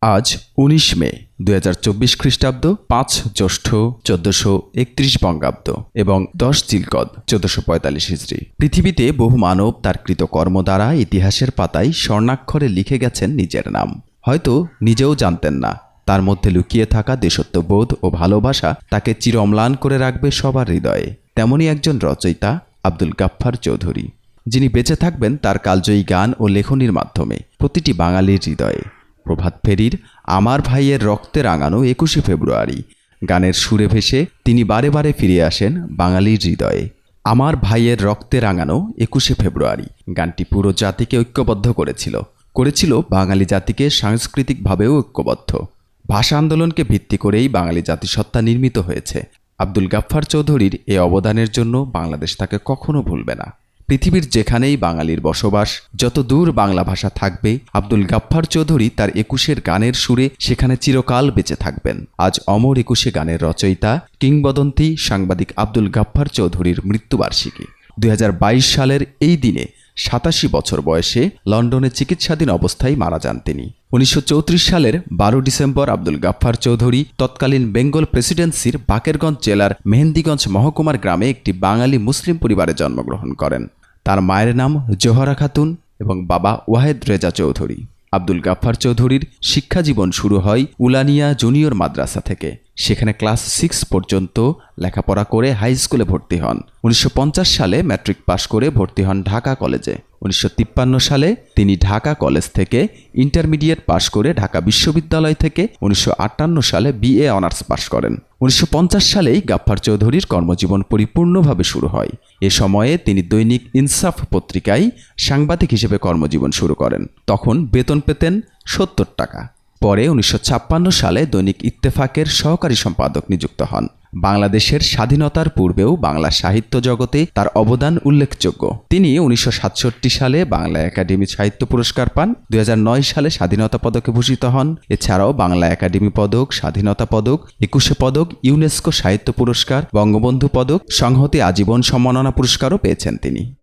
আজ ১৯ মে ২০২৪ খ্রিস্টাব্দ ৫ জ্যৈষ্ঠ ১৪৩১ বঙ্গাব্দ এবং ১০ জিলকদ ১৪৪৫ হিজরি। পৃথিবীতে বহু মানব তার কৃতকর্ম দ্বারা ইতিহাসের পাতায় স্বর্ণাক্ষরে লিখে গেছেন নিজের নাম। হয়তো নিজেও জানতেন না তার মধ্যে লুকিয়ে থাকা দেশত্ববোধ ও ভালোবাসা তাকে চির অম্লান করে রাখবে সবার হৃদয়ে। তেমনই একজন রচয়িতা আব্দুল গাফফার চৌধুরী, যিনি বেঁচে থাকবেন তার কালজয়ী গান ও লেখনীর মাধ্যমে প্রতিটি বাঙালির হৃদয়ে। প্রভাত ফেরির আমার ভাইয়ের রক্তে রাঙানো ২১শে ফেব্রুয়ারি গানের সুরে ভেসে তিনি বারে বারে ফিরে আসেন বাঙালির হৃদয়ে। আমার ভাইয়ের রক্তে রাঙানো ২১শে ফেব্রুয়ারি গানটি পুরো জাতিকে ঐক্যবদ্ধ করেছিল বাঙালি জাতিকে সাংস্কৃতিকভাবেও ঐক্যবদ্ধ। ভাষা আন্দোলনকে ভিত্তি করেই বাঙালি জাতিসত্তা নির্মিত হয়েছে। আব্দুল গাফফার চৌধুরীর এ অবদানের জন্য বাংলাদেশ তাকে কখনো ভুলবে না। পৃথিবীর যেখানেই বাঙালির বসবাস, যত দূর বাংলা ভাষা থাকবে, আব্দুল গাফফার চৌধুরী তার ২১এর গানের সুরে সেখানে চিরকাল বেঁচে থাকবেন। আজ অমর ২১শে গানের রচয়িতা কিংবদন্তি সাংবাদিক আব্দুল গাফফার চৌধুরীর মৃত্যুবার্ষিকী। ২০২২ সালের এই দিনে ৮৭ বছর বয়সে লন্ডনে চিকিৎসাধীন অবস্থায় মারা যান তিনি। ১৯৩৪ সালের ১২ ডিসেম্বর আব্দুল গাফফার চৌধুরী তৎকালীন বেঙ্গল প্রেসিডেন্সির বাকেরগঞ্জ জেলার মেহেন্দিগঞ্জ মহকুমার গ্রামে একটি বাঙালি মুসলিম পরিবারে জন্মগ্রহণ করেন। তার মায়ের নাম জোহরা খাতুন এবং বাবা ওয়াহেদ রেজা চৌধুরী। আব্দুল গাফফার চৌধুরীর শিক্ষাজীবন শুরু হয় উলানিয়া জুনিয়র মাদ্রাসা থেকে। সেখানে ক্লাস 6 পর্যন্ত লেখাপড়া করে হাই স্কুলে ভর্তি হন। ১৯৫০ সালে ম্যাট্রিক পাশ করে ভর্তি হন ঢাকা কলেজে। ১৯৫৩ সালে তিনি ঢাকা কলেজ থেকে ইন্টারমিডিয়েট পাশ করে ঢাকা বিশ্ববিদ্যালয় থেকে ১৯৫৮ সালে বিএ অনার্স পাশ করেন। ১৯৫০ সালেই গাফফার চৌধুরীর কর্মজীবন পরিপূর্ণভাবে শুরু হয়। এ সময়ে তিনি দৈনিক ইনসাফ পত্রিকায় সাংবাদিক হিসেবে কর্মজীবন শুরু করেন। তখন বেতন পেতেন ৭০ টাকা। পরে ১৯৫৬ সালে দৈনিক ইত্তেফাকের সহকারী সম্পাদক নিযুক্ত হন। বাংলাদেশের স্বাধীনতার পূর্বেও বাংলা সাহিত্য জগতে তার অবদান উল্লেখযোগ্য। তিনি ১৯৬৭ সালে বাংলা একাডেমি সাহিত্য পুরস্কার পান। ২০০৯ সালে স্বাধীনতা পদকে ভূষিত হন। এছাড়াও বাংলা একাডেমি পদক, স্বাধীনতা পদক, ২১শে পদক, ইউনেস্কো সাহিত্য পুরস্কার, বঙ্গবন্ধু পদক, সংহতি আজীবন সম্মাননা পুরস্কারও পেয়েছেন তিনি।